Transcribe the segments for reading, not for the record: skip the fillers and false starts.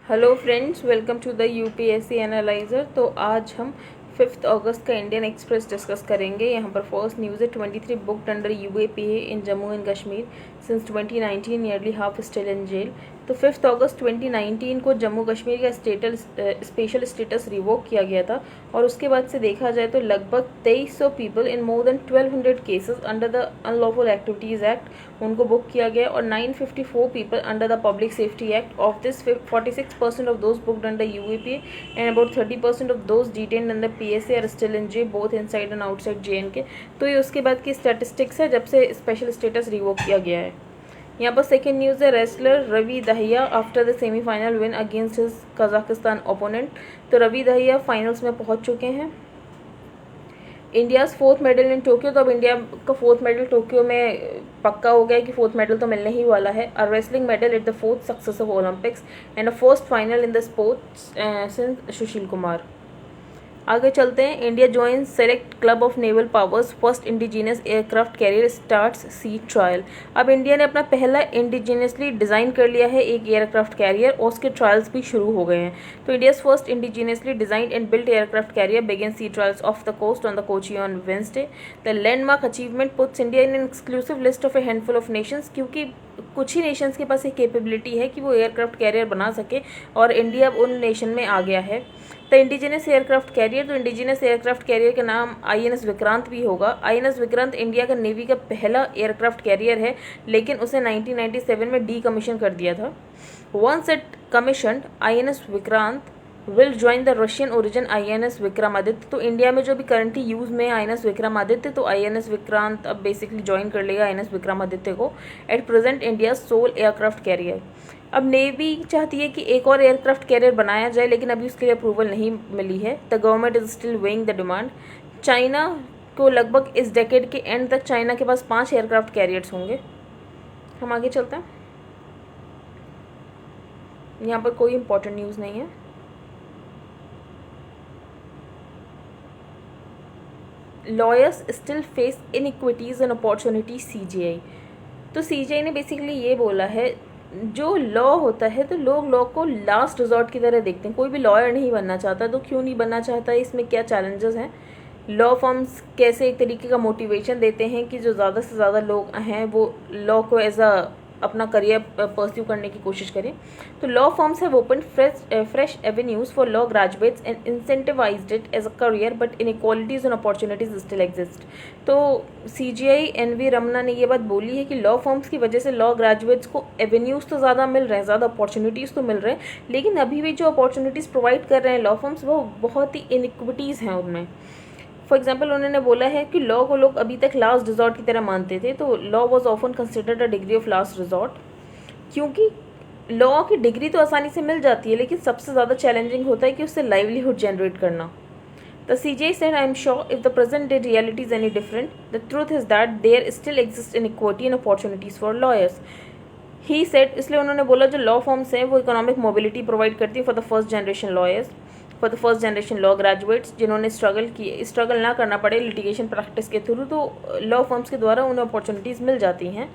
Hello friends, welcome to the UPSC analyser. तो आज हम 5 अगस्त का इंडियन एक्सप्रेस डिस्कस करेंगे। यहाँ पर फर्स्ट न्यूज़ है 23 booked under UAPA in Jammu and Kashmir since 2019 nearly half still in jail. तो 5 अगस्त 2019 को जम्मू कश्मीर का स्पेशल स्टेटस रिवोक किया गया था और उसके बाद से देखा जाए तो लगभग 2300 people in more than 1200 cases under the unlawful activities act उनको बुक किया गया और 954 people under the public safety act. Of this 46% of those booked under UAPA and about 30% of those detained under PSA are still in jail both inside and outside JNK। तो ये उसके बाद की statistics है जब से स्पेशल स्टेटस रिवोक किया गया है। यहाँ पर सेकेंड न्यूज़ है wrestler Ravi Dahiya after the semifinal win against his Kazakhstan opponent. तो रवि दहिया फाइनल्स में पहुँच चुके हैं। India's 4th medal in Tokyo. तो अब इंडिया का 4th मेडल टोक्यो में पक्का हो गया है कि 4th मेडल तो मिलने ही वाला है। A wrestling medal at the 4th successive Olympics and a first final in the sports since Sushil Kumar. आगे चलते हैं। India join select club of naval powers first indigenous aircraft carrier starts sea trial. अब India ने अपना पहला indigenously design कर लिया है एक एयरक्राफ्ट कैरियर और उसके ट्रायल्स भी शुरू हो गए हैं। तो India's first indigenously designed and built aircraft carrier began sea trials off the coast on the Kochi on Wednesday. The landmark achievement puts India in an exclusive list of a handful of nations, क्योंकि कुछ ही Nations के पास एक capability है कि वो aircraft carrier बना सके और इंडिया अब उन नेशन में आ गया है। The indigenous aircraft carrier. तो इंडिजिनस एयरक्राफ्ट कैरियर का नाम INS विक्रांत भी होगा। INS विक्रांत इंडिया का नेवी का पहला एयरक्राफ्ट कैरियर है, लेकिन उसे 1997 में डीकमीशन कर दिया था। Once it commissioned, INS Vikrant will join the Russian origin INS Vikramaditya. तो इंडिया में जो अभी करंटली यूज़ में INS विक्रमादित्य, तो INS विक्रांत अब बेसिकली ज्वाइन कर लेगा INS विक्रमादित्य को। At present India sole aircraft carrier. अब नेवी चाहती है कि एक और एयरक्राफ्ट कैरियर बनाया जाए, लेकिन अभी उसके लिए अप्रूवल नहीं मिली है। The government is still weighing the demand. China को लगभग इस डेकेड के एंड तक चाइना के पास 5 एयरक्राफ्ट कैरियर्स होंगे। हम आगे चलते हैं। यहाँ पर कोई इंपॉर्टेंट न्यूज़ नहीं है। Lawyers still face inequities and opportunity CGI। तो CGI ने बेसिकली ये बोला है, जो लॉ होता है तो लोग लॉ को लास्ट रिजॉर्ट की तरह देखते हैं। कोई भी लॉयर नहीं बनना चाहता, तो क्यों नहीं बनना चाहता, इसमें क्या चैलेंजेस हैं। लॉ फर्म्स कैसे एक तरीके का मोटिवेशन देते हैं कि जो ज़्यादा से ज़्यादा लोग हैं वो लॉ को एज अ अपना करियर परस्यू करने की कोशिश करें। तो law firms have open fresh avenues for law graduates and incentivised it as a career, but inequalities and opportunities still exist. तो CGI NV रमना ने ये बात बोली है कि लॉ फर्म्स की वजह से लॉ ग्रेजुएट्स को एवेन्यूज़ तो ज़्यादा मिल रहे हैं, ज़्यादा अपॉर्चुनिटीज़ तो मिल रहे हैं, लेकिन अभी भी जो अपॉर्चुनिटीज़ प्रोवाइड कर रहे हैं लॉ फर्म्स वो बहुत ही इनइक्विटीज़ हैं उनमें। फॉर एग्जाम्पल उन्होंने बोला है कि लॉ को लोग अभी तक लास्ट रिजॉर्ट की तरह मानते थे। तो law was often considered a degree of last resort, क्योंकि लॉ की डिग्री तो आसानी से मिल जाती है, लेकिन सबसे ज़्यादा चैलेंजिंग होता है कि उससे लाइवलीहुड जनरेट करना। The CGI said, "I am sure if the present day reality is any different, the truth is that there still exists inequality and opportunities for lawyers." He said, इसलिए उन्होंने बोला जो law forms हैं वो economic mobility provide करती है for the first generation lawyers, for the first generation law graduates जिन्होंने struggle ना करना पड़े लिटिगेशन प्रैक्टिस के थ्रू, तो लॉ फॉर्म्स के द्वारा उन्हें अपॉर्चुनिटीज़ मिल जाती हैं।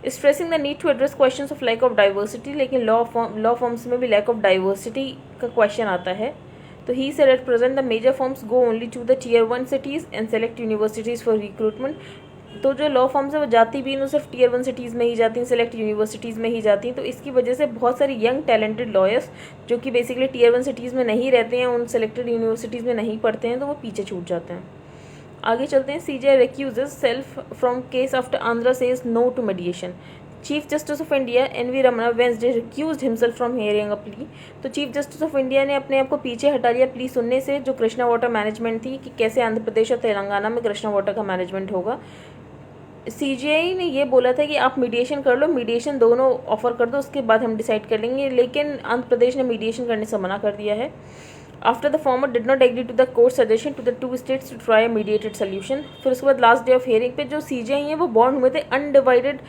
Stressing the need to address question of lack of diversity. लेकिन लॉ फॉर्म्स में भी लैक ऑफ डाइवर्सिटी का क्वेश्चन आता है। तो he said at present the major firms go only to the Tier 1 cities and select universities for recruitment. तो जो law forms है वो जाती भी वो सिर्फ Tier 1 सिटीज़ में ही जाती हैं, सेलेक्ट यूनिवर्सिटीज़ में ही जाती हैं। तो इसकी वजह से बहुत सारी यंग टैलेंटेड लॉयर्स जो कि बेसिकली Tier 1 सिटीज़ में नहीं रहते हैं, उन सेलेक्टेड यूनिवर्सिटीज़ में नहीं पढ़ते हैं, तो वो पीछे छूट जाते हैं। आगे चलते हैं। CGI recuses self from case after Andhra says no to mediation. Chief justice of India NV Ramana Wednesday recused himself from hearing a plea. तो चीफ जस्टिस ऑफ इंडिया ने अपने आप को पीछे हटा लिया प्ली सुनने से, जो कृष्णा वाटर मैनेजमेंट थी कि कैसे आंध्र प्रदेश और तेलंगाना में कृष्णा वाटर का मैनेजमेंट होगा। CGI ने ये बोला था कि आप मीडिएशन कर लो, मीडिएशन दोनों ऑफर कर दो, उसके बाद हम डिसाइड कर लेंगे, लेकिन आंध्र प्रदेश ने मीडिएशन करने से मना कर दिया है। After the former did not agree to the court suggestion to the 2 states to try a mediated solution. फिर उसके बाद लास्ट डे ऑफ हियरिंग पे जो CGI हैं वो बॉन्ड हुए थे अनडिवाइडेड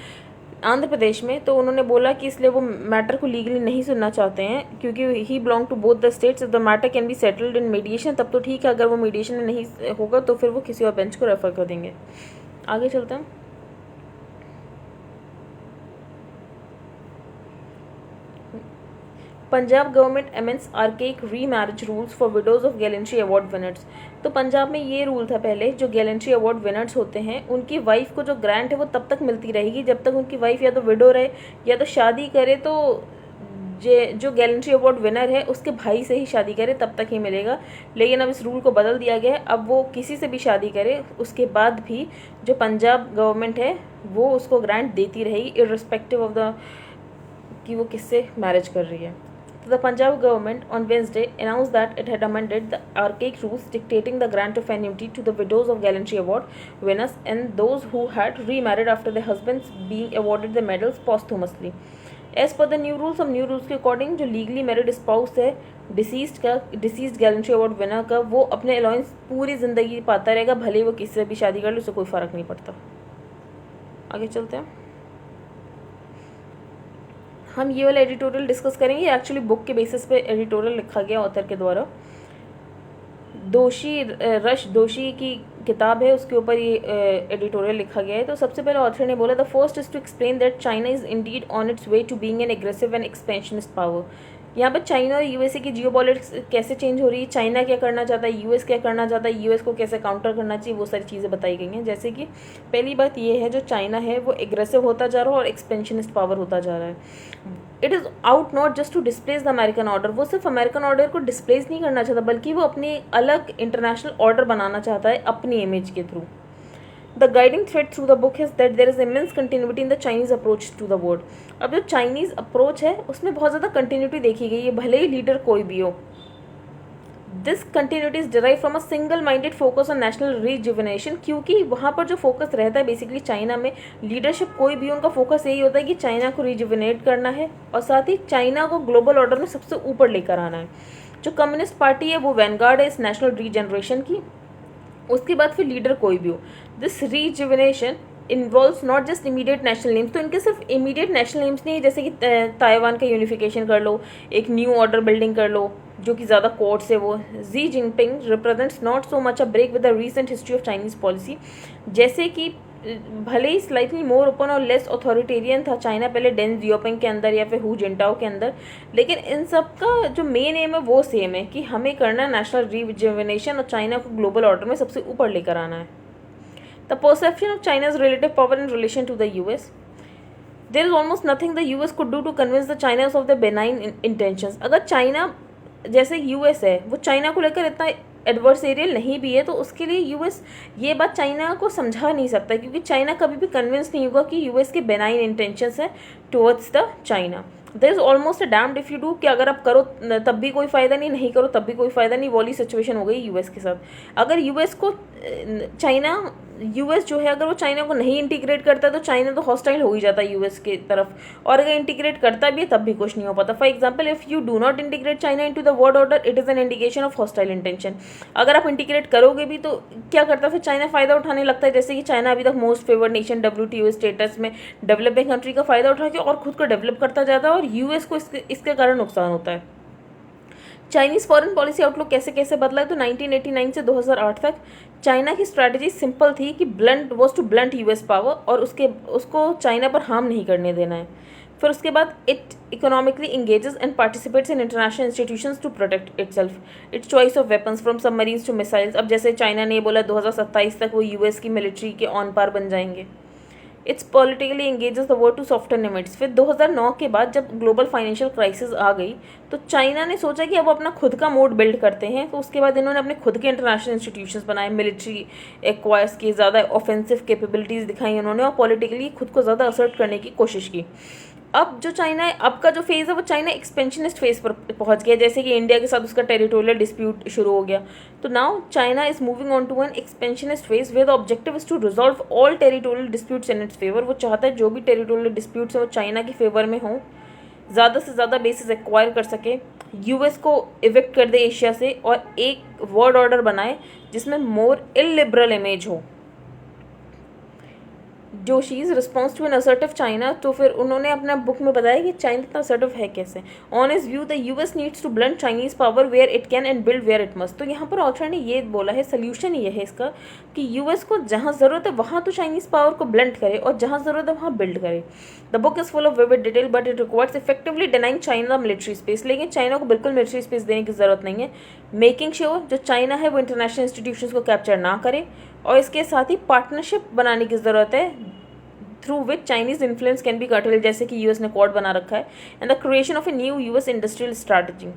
आंध्र प्रदेश में, तो उन्होंने बोला कि इसलिए वो मैटर को लीगली नहीं सुनना चाहते हैं, क्योंकि he belong to both the states. The matter can be settled in mediation, तब तो ठीक है, अगर वो मीडिएशन में नहीं होगा तो फिर वो किसी और बेंच को रेफर कर देंगे। आगे चलते हैं। पंजाब गवर्नमेंट अमेंड्स आर्केक री marriage rules for widows of gallantry award winners. तो पंजाब में ये रूल था पहले, जो गैलेंट्री अवार्ड विनर्स होते हैं उनकी वाइफ को जो ग्रांट है वो तब तक मिलती रहेगी जब तक उनकी वाइफ या तो विडो रहे या तो शादी करे, तो जो गैलेंट्री अवार्ड विनर है उसके भाई से ही शादी करे तब तक ही मिलेगा। लेकिन अब इस रूल को बदल दिया गया है, अब वो किसी से भी शादी करे उसके बाद भी जो पंजाब गवर्नमेंट है वो उसको ग्रांट देती रहेगी इर्रिस्पेक्टिव ऑफ द कि वो किससे मैरिज कर रही है। तो the Punjab government on Wednesday announced that it had amended the archaic rules dictating the grant of annuity to the widows of gallantry award winners and those who had remarried after their husbands being awarded the medals posthumously. As per the new rules के according जो legally married spouse है deceased gallantry award winner का, वो अपने allowance पूरी ज़िंदगी पाता रहेगा, भले वो किसी से भी शादी कर ले उसे कोई फ़र्क नहीं पड़ता। आगे चलते हैं, हम ये वाला एडिटोरियल डिस्कस करेंगे। एक्चुअली बुक के बेसिस पे एडिटोरियल लिखा गया ऑथर के द्वारा, रश दोषी की किताब है, उसके ऊपर ये एडिटोरियल लिखा गया है। तो सबसे पहले ऑथर ने बोला, the first is to explain that China is indeed on its way to being an aggressive and expansionist power. यहाँ पर चाइना और यूएसए की जियोपॉलिटिक्स कैसे चेंज हो रही है, चाइना क्या करना चाहता है, यूएस क्या करना चाहता है, यूएस को कैसे काउंटर करना चाहिए, वो सारी चीज़ें बताई गई हैं। जैसे कि पहली बात ये है, जो चाइना है वो एग्रेसिव होता जा रहा है और एक्सपेंशनिस्ट पावर होता जा रहा है। It is out not just to displace the American order, वो सिर्फ अमेरिकन ऑर्डर को डिस्प्लेस नहीं करना चाहता बल्कि वो अपनी अलग इंटरनेशनल ऑर्डर बनाना चाहता है अपनी इमेज के through. The guiding thread through the book is that there is immense continuity in the Chinese approach to the world. अब जो चाइनीज़ अप्रोच है उसमें बहुत ज़्यादा कंटिन्यूटी देखी गई है, भले ही लीडर कोई भी हो। This continuity is derive from a single minded focus on national rejuvenation, क्योंकि वहाँ पर जो फोकस रहता है बेसिकली चाइना में, लीडरशिप कोई भी उनका फोकस यही होता है कि चाइना को रिजुविनेट करना है और साथ ही चाइना को ग्लोबल ऑर्डर में सबसे ऊपर लेकर आना है। जो कम्युनिस्ट पार्टी है वो वैनगार्ड है इस नेशनल रीजनरेशन की। उसके बाद फिर लीडर कोई भी हो, this rejuvenation involves not just immediate national names. तो इनके सिर्फ इमीडिएट नेशनल नेम्स नहीं है, जैसे कि ताइवान का यूनिफिकेशन कर लो, एक न्यू ऑर्डर बिल्डिंग कर लो जो कि ज़्यादा कोर्ट्स है वो। Xi Jinping represents not so much a break with the recent history of Chinese policy, जैसे कि भले ही स्लाइटली मोर ओपन और लेस अथॉरिटेरियन था चाइना पहले डेन जियोपिंग के अंदर या फिर हु जिनटाओ के अंदर, लेकिन इन सब का जो मेन एम है वो सेम है कि हमें करना है नेशनल रिजुविनेशन और चाइना को ग्लोबल ऑर्डर में सबसे ऊपर लेकर आना है। The perception of China's relative power in relation to the US, there is almost nothing the US could do to convince the China's of the benign intentions. अगर China जैसे US है वो चाइना को लेकर इतना एडवर्सेरियल नहीं भी है तो उसके लिए यूएस ये बात चाइना को समझा नहीं सकता, क्योंकि चाइना कभी भी कन्विंस नहीं होगा कि यूएस के बेनाइन इंटेंशंस है towards the China. There is almost a damned if you do, कि अगर आप करो तब भी कोई फ़ायदा नहीं, नहीं करो तब भी कोई फ़ायदा नहीं, वाली सिचुएशन हो गई यूएस के साथ। अगर यूएस को चाइना यूएस जो है अगर वो चाइना को नहीं इंटीग्रेट करता तो चाइना तो हॉस्टाइल हो ही जाता है यूएस की तरफ, और अगर इंटीग्रेट करता भी है तब भी कुछ नहीं हो पाता। For example, if you do not integrate China into the world order, it is an indication of hostile intention. अगर आप इंटीग्रेट करोगे भी तो क्या करता है फिर चाइना फ़ायदा उठाने लगता है, जैसे कि चाइना अभी तक most favoured nation WTO status में डेवलपिंग कंट्री का फ़ायदा उठा के और खुद को डेवलप करता जाता है और यूएस को इसके कारण नुकसान होता है। चाइनीज़ फॉरेन पॉलिसी आउटलुक कैसे कैसे बदला है, तो 1989 से 2008 तक चाइना की स्ट्रैटेजी सिंपल थी कि टू ब्लंट यूएस पावर और उसको चाइना पर हार्म नहीं करने देना है। फिर उसके बाद it economically engages and participates in international institutions to protect itself, its choice of weapons from submarines to missiles. अब जैसे चाइना ने बोला 2027 तक वो यूएस की मिलिट्री के ऑन पार बन जाएंगे। It's politically engages the world to soften limits. फिर 2009 के बाद जब ग्लोबल फाइनेंशियल क्राइसिस आ गई तो चाइना ने सोचा कि अब अपना खुद का मोड बिल्ड करते हैं, तो उसके बाद इन्होंने अपने खुद के इंटरनेशनल इंस्टीट्यूशंस बनाए, मिलिट्री एक्वायर्स की, ज़्यादा ऑफेंसिव कैपेबिलिटीज़ दिखाई उन्होंने और पॉलिटिकली खुद को ज़्यादा असर्ट करने की कोशिश की। अब जो चाइना है, अब का जो फेज़ है वो चाइना एक्सपेंशनिस्ट फेज़ पर पहुंच गया, जैसे कि इंडिया के साथ उसका टेरिटोरियल डिस्प्यूट शुरू हो गया। तो now China is moving on to an expansionist phase where the objective is to resolve all territorial disputes in its favour. वो चाहता है जो भी टेरिटोरियल डिस्प्यूट्स है वो चाइना के फेवर में हों, ज़्यादा से ज़्यादा बेसिस एक्वायर कर सके, यूएस को इविक्ट कर दे एशिया से और एक वर्ल्ड ऑर्डर बनाए जिसमें मोर इलिबरल इमेज हो। Joshi's response to an assertive China, तो फिर उन्होंने अपना बुक में बताया कि चाइना इतना असर्टिव है कैसे. On his view the US needs to blunt Chinese power where it can and build where it must. तो यहाँ पर ऑथर ने ये बोला है, सोल्यूशन ये है इसका कि यूएस को जहाँ ज़रूरत है वहाँ तो चाइनीज़ पावर को ब्लंट करे और जहाँ ज़रूरत है वहाँ बिल्ड करे. The book is full of vivid detail but it requires effectively denying China military space. लेकिन चाइना को बिल्कुल मिलिट्री स्पेस देने की ज़रूरत नहीं है. मेकिंग श्योर जो चाइना है वो इंटरनेशनल इंस्टीट्यूशंस को कैप्चर ना करे, और इसके साथ ही पार्टनरशिप बनाने की ज़रूरत है through which Chinese influence can be curtailed, जैसे कि यूएस ने क्वाड बना रखा है. And the creation of a new US industrial strategy.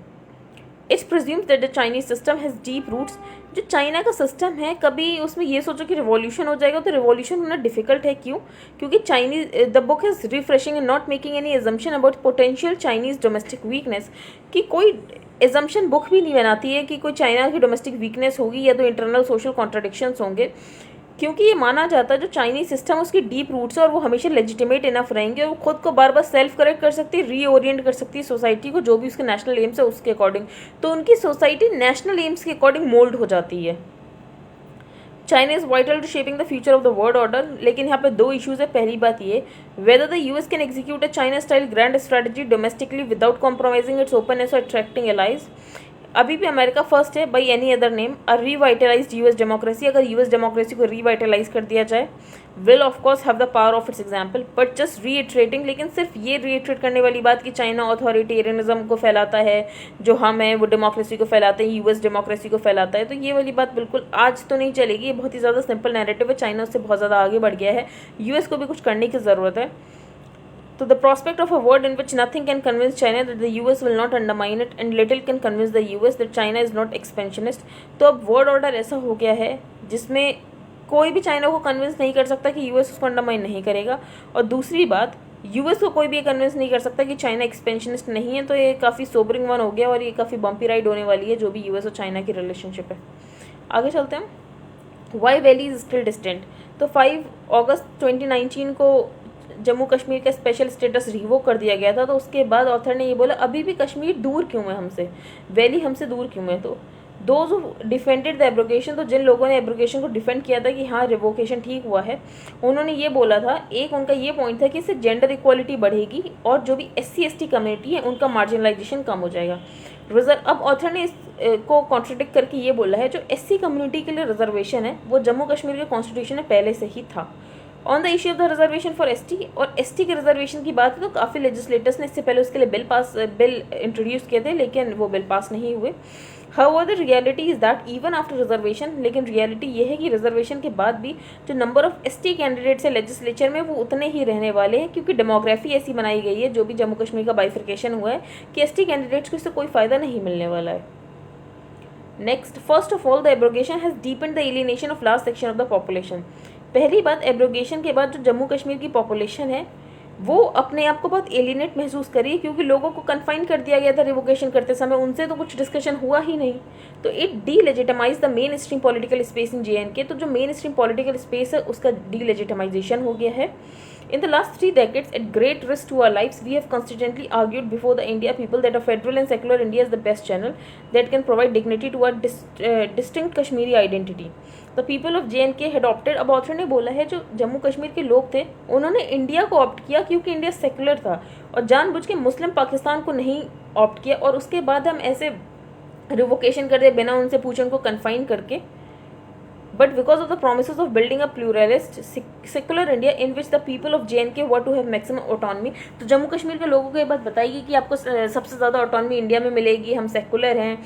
It's presumes that the Chinese system has deep roots. जो चाइना का सिस्टम है, कभी उसमें ये सोचो कि रिवॉल्यूशन हो जाएगा, तो रिवॉल्यूशन होना डिफिकल्ट है. क्यों? क्योंकि Chinese the book is refreshing and not making any assumption about potential Chinese domestic weakness. कि कोई एजम्पशन बुक भी नहीं बनाती है कि कोई चाइना की डोमेस्टिक वीकनेस होगी या तो इंटरनल सोशल कॉन्ट्राडिक्शंस होंगे, क्योंकि ये माना जाता है जो चाइनीज सिस्टम उसकी डीप रूट्स है और वो हमेशा लेजिटिमेट इनफ रहेंगे और वो खुद को बार बार सेल्फ करेक्ट कर सकती है, रीओरिएंट कर सकती है सोसाइटी को जो भी उसके नेशनल एम्स है उसके अकॉर्डिंग. तो उनकी सोसाइटी नेशनल एम्स के अकॉर्डिंग मोल्ड हो जाती है. China is vital to shaping the future of the world order. लेकिन यहाँ पे दो इश्यूज है. पहली बात ये, whether the US can execute a China style grand strategy domestically without compromising its openness और अट्रैक्टिंग एलाइज. अभी भी अमेरिका फर्स्ट है by any other name. A revitalised US democracy, अगर यूएस डेमोक्रेसी को रीवाइटलाइज कर दिया जाए, will of course have the power of its example. But just reiterating, लेकिन सिर्फ ये रीइटरेट करने वाली बात कि चाइना ऑथोरिटेरियनिज्म को फैलाता है, जो हम है वो डेमोक्रेसी को फैलाते हैं, यूएस डेमोक्रेसी को फैलाता है, तो ये वाली बात बिल्कुल आज तो नहीं चलेगी. ये बहुत ही ज़्यादा सिंपल नैरेटिव है. चाइना उससे बहुत ज़्यादा आगे बढ़ गया है. यूएस को भी कुछ करने की ज़रूरत है. So the prospect of a world in which nothing can convince China that the US will not undermine it and little can convince the US that China is not expansionist. तो अब world order ऐसा हो गया है जिसमें कोई भी China को कन्विंस नहीं कर सकता कि यूएस उसको अंडरमाइन नहीं करेगा, और दूसरी बात यूएस को कोई भी कन्विंस नहीं कर सकता कि चाइना एक्सपेंशनिस्ट नहीं है. तो ये काफ़ी सोबरिंग वन हो गया और ये काफ़ी बम्पी राइड होने वाली है जो भी यूएस और चाइना की रिलेशनशिप है. आगे चलते हैं. Why valley is still distant. तो 5 अगस्त 2019 को जम्मू कश्मीर का स्पेशल स्टेटस रिवोक कर दिया गया था. तो उसके बाद ऑथर ने ये बोला अभी भी कश्मीर दूर क्यों है हमसे, वैली हमसे दूर क्यों है. तो those who defended the abrogation, तो जिन लोगों ने एब्रोगेशन को डिफेंड किया था कि हाँ रिवोकेशन ठीक हुआ है, उन्होंने ये बोला था, एक उनका ये पॉइंट था कि इससे जेंडर इक्वालिटी बढ़ेगी और जो भी SC/ST कम्युनिटी है उनका मार्जिनलाइजेशन कम हो जाएगा. अब ऑथर ने इस को कॉन्ट्रडिक्ट करके ये बोला है जो SC कम्युनिटी के लिए रिजर्वेशन है वो जम्मू कश्मीर के कॉन्स्टिट्यूशन में पहले से ही था. On the issue of the reservation for ST, और ST के रिजर्वेशन की बात है तो काफ़ी लेजिस्लेटर्स ने इससे पहले उसके लिए बिल इंट्रोड्यूस किए थे, लेकिन वो बिल पास नहीं हुए. However the reality is that even after reservation, लेकिन रियलिटी ये है कि रिजर्वेशन के बाद भी जो नंबर ऑफ ST कैंडिडेट्स है लेजिस्लेचर में वो उतने ही रहने वाले हैं, क्योंकि डेमोग्राफी ऐसी बनाई गई है जो भी जम्मू कश्मीर का बाइफिकेशन हुआ है कि ST कैंडिडेट्स को इससे कोई फ़ायदा नहीं मिलने वाला है. Next, first of all the abrogation has depend the alienation of large section of the population. पहली बात, एब्रोगेशन के बाद जो जम्मू कश्मीर की पॉपुलेशन है वो अपने आप को बहुत एलिनेट महसूस करी, क्योंकि लोगों को कन्फाइन कर दिया गया था रिवोकेशन करते समय, उनसे तो कुछ डिस्कशन हुआ ही नहीं. तो it D legitimise the main stream political space in JNK. तो जो मेन स्ट्रीम पॉलिटिकल स्पेस है उसका डी लेजिटिमाइजेशन हो गया है. In the last 3 decades, at great risk to our lives, we have consistently argued before the India people that a federal and secular India is the best channel that can provide dignity to our distinct Kashmiri identity. The people of JNK had opted. अब author ने बोला है जो जम्मू कश्मीर के लोग थे उन्होंने India को ऑप्ट किया क्योंकि इंडिया सेकुलर था, और जानबूझ के मुस्लिम पाकिस्तान को नहीं ऑप्ट किया. और उसके बाद हम ऐसे रिवोकेशन कर दे बिना उनसे पूछे, उनको कन्फाइन करके. But because of the promises of building a pluralist, secular India in which the people of JNK were to have maximum autonomy, तो जम्मू कश्मीर के लोगों को ये बात बताएगी कि आपको सबसे ज़्यादा ऑटोनॉमी इंडिया में मिलेगी, हम सेकुलर हैं.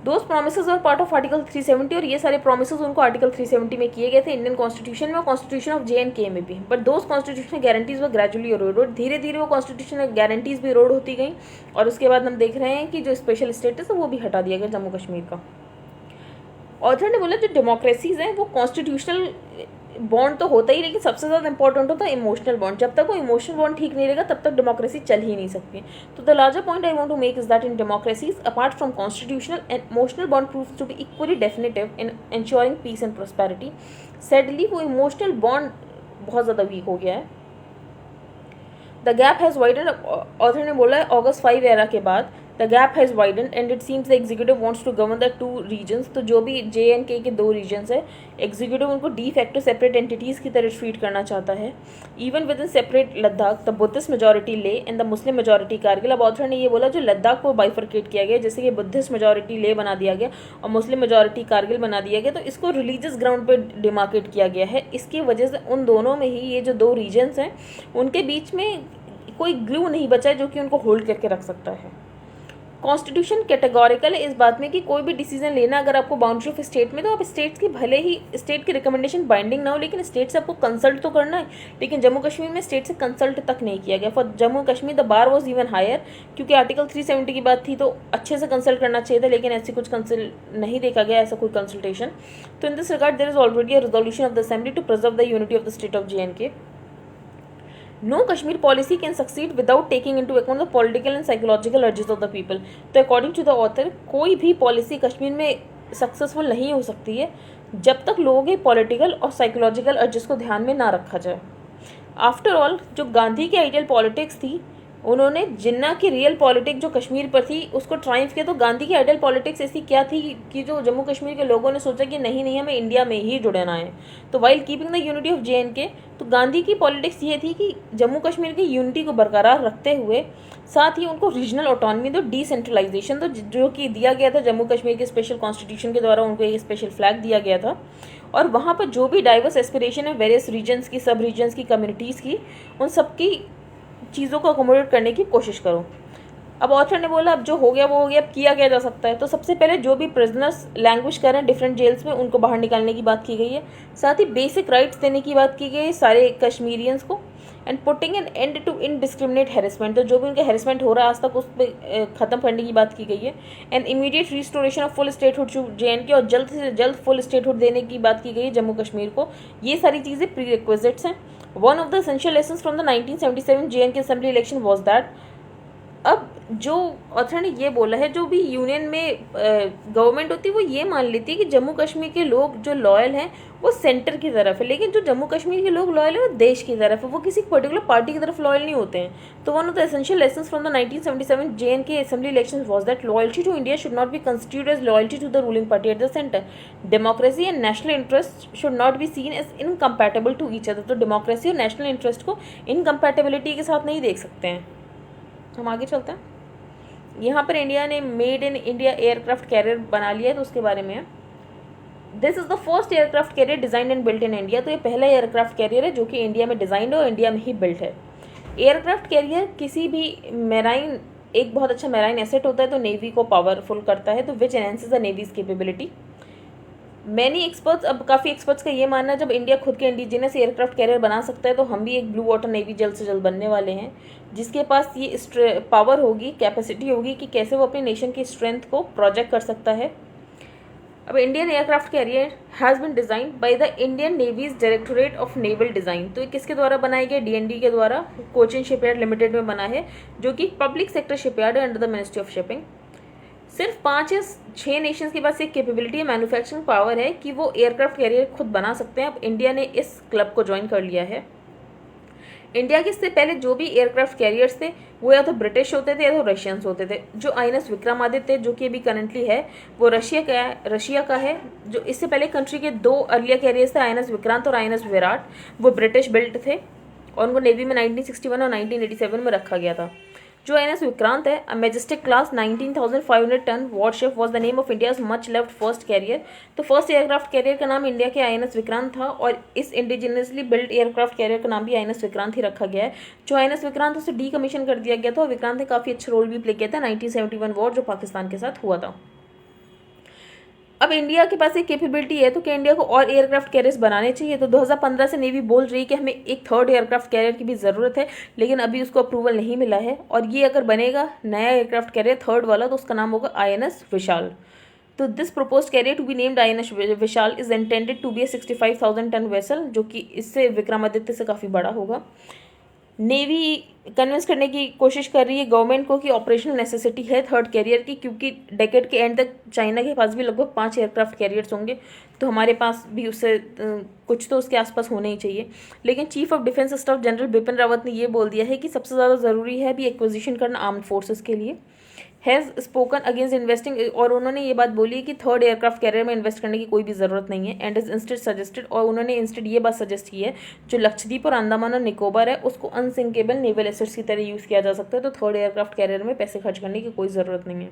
दोज प्रोमिसेस और पार्ट ऑफ आर्टिकल 370, और ये सारे प्रोमिसेस उनको आर्टिकल 370 में किए गए थे इंडियन कॉन्स्टिट्यूशन में और कॉन्स्टिट्यूशन ऑफ JNK में भी. बट दोज कॉन्स्टिट्यूशनल गारंटीज वो ग्रेजुअली इरोड, धीरे धीरे वो कॉन्स्टिट्यूशनल गारंटीज भी इरोड होती गई, और उसके बाद हम देख रहे हैं कि जो स्पेशल स्टेटस है वो भी हटा दिया गया जम्मू कश्मीर का. ऑथर ने बोला जो डेमोक्रेसीज हैं वो कॉन्स्टिट्यूशनल बॉन्ड तो होता ही, लेकिन सबसे ज़्यादा इंपॉर्टेंट होता है इमोशनल बॉन्ड. जब तक वो इमोशनल बॉन्ड ठीक नहीं रहेगा तब तक डेमोक्रेसी चल ही नहीं सकती. तो the larger point I want to make is that in democracies apart from constitutional and emotional bond proves to be equally definitive in ensuring peace and prosperity. Sadly वो इमोशनल बॉन्ड बहुत ज़्यादा weak हो गया है. The gap has widen. Author ने बोला है अगस्त 5 एरा के बाद the the gap has widen and it seems the executive wants to govern the 2 regions. तो जो भी JNK के 2 रीजन्स है, एग्जीक्यूटिव उनको डी फैक्टो सेपरेट एंटिटीज़ की तरह ट्रीट करना चाहता है। Even within separate Ladakh the Buddhist majority Leh and the Muslim majority Kargil. अब ऑथर ने ये बोला जो लद्दाख को बाइफरकेट किया गया, जैसे कि बुद्धिस्ट मेजॉरिटी ले बना दिया गया और मुस्लिम मेजॉरिटी कारगिल बना दिया गया, तो इसको रिलीजियस ग्राउंड पर डिमार्केट किया गया है। इसकी वजह से उन दोनों में ही ये जो 2 रीजन्स हैं उनके बीच में कोई ग्लू नहीं बचा है जो कि उनको होल्ड करके रख सकता है। कॉन्स्टिट्यूशन कैटेगोरिकल है इस बात में कि कोई भी डिसीजन लेना अगर आपको बाउंड्री ऑफ स्टेट में, तो आप स्टेट्स की भले ही स्टेट की रिकमेंडेशन बाइंडिंग ना हो, लेकिन स्टेट से आपको कंसल्ट तो करना है। लेकिन जम्मू कश्मीर में स्टेट से कंसल्ट तक नहीं किया गया। For Jammu Kashmir the bar was even higher, क्योंकि आर्टिकल 370 की बात थी तो अच्छे से कंसल्ट करना चाहिए था, लेकिन ऐसी कुछ कंसल्ट नहीं देखा गया, ऐसा कोई कंसल्टेशन। तो in this regard there is already a resolution of the assembly to preserve the unity of the state of JNK। No Kashmir policy can succeed without taking into account the political and psychological urges of the people। तो according to the author, कोई भी policy Kashmir में successful नहीं हो सकती है जब तक लोगों के पॉलिटिकल और साइकोलॉजिकल अर्जेस को ध्यान में ना रखा जाए। आफ्टर ऑल जो गांधी की आइडियल पॉलिटिक्स थी, उन्होंने जिन्ना की रियल पॉलिटिक्स जो कश्मीर पर थी उसको ट्राइम्फ किया। तो गांधी की आइडियल पॉलिटिक्स ऐसी क्या थी कि जो जम्मू कश्मीर के लोगों ने सोचा कि नहीं नहीं हमें इंडिया में ही जुड़ना है। तो while keeping the unity of JNK, तो गांधी की पॉलिटिक्स ये थी कि जम्मू कश्मीर की यूनिटी को बरकरार रखते हुए साथ ही उनको रीजनल ऑटोनॉमी, तो डिसेंट्रलाइजेशन, तो जो कि दिया गया था जम्मू कश्मीर के स्पेशल कॉन्स्टिट्यूशन के द्वारा, उनको एक स्पेशल फ्लैग दिया गया था। और वहाँ पर जो भी डाइवर्स एस्पिरेशन है वेरियस रीजन्स की, सब रीजन्स की, कम्युनिटीज़ की, उन सबकी चीज़ों को अकोमोडेट करने की कोशिश करो। अब ऑथर ने बोला अब जो हो गया वो हो गया, अब किया क्या जा सकता है। तो सबसे पहले जो भी प्रिजनर्स लैंग्वेज कर रहे हैं डिफरेंट जेल्स में, उनको बाहर निकालने की बात की गई है। साथ ही बेसिक राइट्स देने की बात की गई है सारे कश्मीरियंस को। And putting an end to indiscriminate harassment, तो जो भी उनका हैरेसमेंट हो रहा है आज तक उस पर ख़त्म करने की बात की गई है। And immediate restoration of full statehood to JNK, और जल्द से जल्द फुल स्टेटहुड देने की बात की गई है जम्मू कश्मीर को। ये सारी चीज़ें प्री रिक्विजिट्स हैं। One of the essential lessons from the 1977 JNK assembly election was that. अब जो ऑथर ने ये बोला है, जो भी यूनियन में गवर्नमेंट होती है वो ये मान लेती है कि जम्मू कश्मीर के लोग जो लॉयल हैं वो सेंटर की तरफ है, लेकिन जो जम्मू कश्मीर के लोग लॉयल है वो देश की तरफ है, वो किसी पर्टिकुलर पार्टी की तरफ लॉयल नहीं होते हैं। तो one of the essential lessons from the 1977 JNK assembly election was that loyalty to India should not be constitute as loyalty to the ruling party at the centre. Democracy and national interest should not be seen as incompatible to each other. तो democracy और national interest को incompatibility के साथ नहीं देख सकते हैं। हम आगे चलते हैं। यहाँ पर इंडिया ने made in India aircraft carrier बना लिया है, तो उसके बारे में है। This is the first aircraft career design and built in India. तो ये पहला एयरक्राफ्ट कैरियर है जो कि इंडिया में डिजाइंड और इंडिया में ही बिल्ट है। एयरक्राफ्ट कैरियर किसी भी मेराइन, एक बहुत अच्छा मेराइन एसेट होता है, तो नेवी को पावरफुल करता है, तो which enhances the navy's capability. Many experts, अब काफ़ी एक्सपर्ट्स का ये मानना है जब इंडिया खुद के इंडिजिनस एयरक्राफ्ट कैरियर बना सकता है तो हम भी एक ब्लू वाटर नेवी जल्द से जल्द बनने वाले हैं, जिसके पास ये पावर होगी, कैपेसिटी होगी कि कैसे वो अपने नेशन की स्ट्रेंथ को प्रोजेक्ट कर सकता है। अब Indian aircraft carrier has been designed by the Indian Navy's directorate of naval design. तो ये किसके द्वारा बनाया गया? DND के द्वारा, कोचिन शिपयार्ड लिमिटेड में बना है, जो कि पब्लिक सेक्टर शिपयार्ड है under the ministry of shipping. सिर्फ 5 या 6 नेशंस के पास एक कैपेबिलिटी है, मैन्युफैक्चरिंग पावर है कि वो एयरक्राफ्ट कैरियर खुद बना सकते हैं। अब इंडिया ने इस क्लब को ज्वाइन कर लिया है। इंडिया के इससे पहले जो भी एयरक्राफ्ट कैरियर्स थे वो या तो ब्रिटिश होते थे या तो रशियंस होते थे। जो INS विक्रमादित्य जो कि अभी करंटली है वो रशिया का है। जो इससे पहले कंट्री के 2 अर्लियर कैरियर्स थे, INS विक्रांत और INS विराट, वो ब्रिटिश बिल्ट थे और उनको नेवी में 1961 और 1987 में रखा गया था। जो INS विक्रांत है, a majestic class 19,500 ton warship was the name of India's much loved first carrier. तो फर्स्ट एयरक्राफ्ट कैरियर का नाम इंडिया के INS विक्रांत था और इस इंडिजिनियसली बिल्ट एयरक्राफ्ट कैरियर का नाम भी INS विक्रांत ही रखा गया है। जो INS विक्रांत उसे डीकमीशन कर दिया गया था और विक्रांत ने काफ़ी अच्छा रोल भी प्ले किया था 1971 वॉर जो पाकिस्तान के साथ हुआ था। अब इंडिया के पास एक कैपेबिलिटी है, तो क्या इंडिया को और एयरक्राफ्ट कैरियर्स बनाने चाहिए? तो 2015 से नेवी बोल रही है कि हमें एक 3rd एयरक्राफ्ट कैरियर की भी ज़रूरत है, लेकिन अभी उसको अप्रूवल नहीं मिला है। और ये अगर बनेगा नया एयरक्राफ्ट कैरियर 3rd वाला, तो उसका नाम होगा INS विशाल। तो this propose carrier to be named INS Vishal is intended to be 65,000 tonne vessel, जो कि इससे विक्रमादित्य से काफ़ी बड़ा होगा। नेवी कन्विंस करने की कोशिश कर रही है गवर्नमेंट को कि ऑपरेशनल नेसेसिटी है 3rd कैरियर की, क्योंकि डेकेड के एंड तक चाइना के पास भी लगभग 5 एयरक्राफ्ट कैरियर्स होंगे, तो हमारे पास भी उससे कुछ तो उसके आसपास होने ही चाहिए। लेकिन chief of defence staff general Bipin Rawat ने ये बोल दिया है कि सबसे ज़्यादा ज़रूरी है अभी एक्विजिशन करना आर्म्ड फोर्सेस के लिए। हैज़ स्पोकन अगेंस्ट इन्वेस्टिंग, और उन्होंने ये बात बोली है कि थर्ड एयरक्राफ्ट कैरियर में इन्वेस्ट करने की कोई भी ज़रूरत नहीं है। एंड इज इंस्टेड सजेस्टेड, और उन्होंने इंस्टेड ये बात सजेस्ट की है जो लक्षद्वीप और अंडमान और निकोबार है उसको अनसिंकेबल नेवल एसेट्स की तरह यूज़ किया जा सकता है, तो थर्ड एयरक्राफ्ट कैरियर में पैसे खर्च करने की कोई ज़रूरत नहीं है।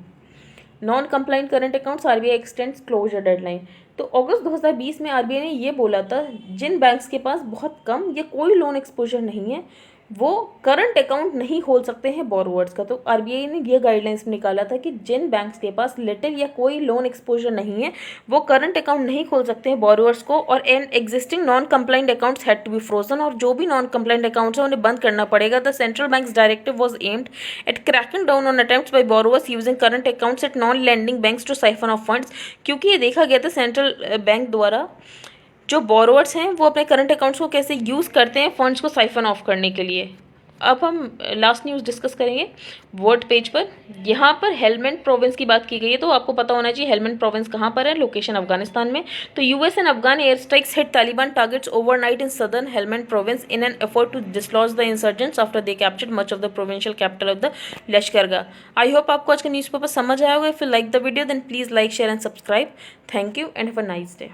Non compliant current accounts RBI extends closure deadline. तो अगस्त 2020 में आरबीआई ने ये बोला था जिन बैंक्स के पास बहुत कम या कोई लोन एक्सपोजर नहीं है वो करंट अकाउंट नहीं खोल सकते हैं बोरोवर्स का। तो आरबीआई ने ये गाइडलाइंस में निकाला था कि जिन बैंक्स के पास लिटिल या कोई लोन एक्सपोजर नहीं है वो करंट अकाउंट नहीं खोल सकते हैं बोरोवर्स को, और and existing non compliant accounts had to be frozen, और जो भी नॉन कंप्लाइंट अकाउंट्स हैं उन्हें बंद करना पड़ेगा। The central bank's directive was aimed at cracking down on attempts by borrowers using current accounts at non lending banks to siphon off funds, क्योंकि ये देखा गया था सेंट्रल बैंक द्वारा जो बोरोवर्स हैं वो अपने करंट अकाउंट्स को कैसे यूज़ करते हैं फंड्स को साइफन ऑफ करने के लिए। अब हम लास्ट न्यूज़ डिस्कस करेंगे वर्ल्ड पेज पर। यहाँ पर हेलमंड प्रोविंस की बात की गई है, तो आपको पता होना चाहिए हेलमंड प्रोविंस कहाँ पर है, लोकेशन अफगानिस्तान में। तो US and Afghan air strikes hit Taliban targets overnight in southern Helmand province in an effort to dislodge the insurgents after they captured much of the provincial capital of the Lashkargah. I hope आपको आज का newspaper समझ आया होगा। If you like the video then please like share and subscribe. Thank you and have a nice day.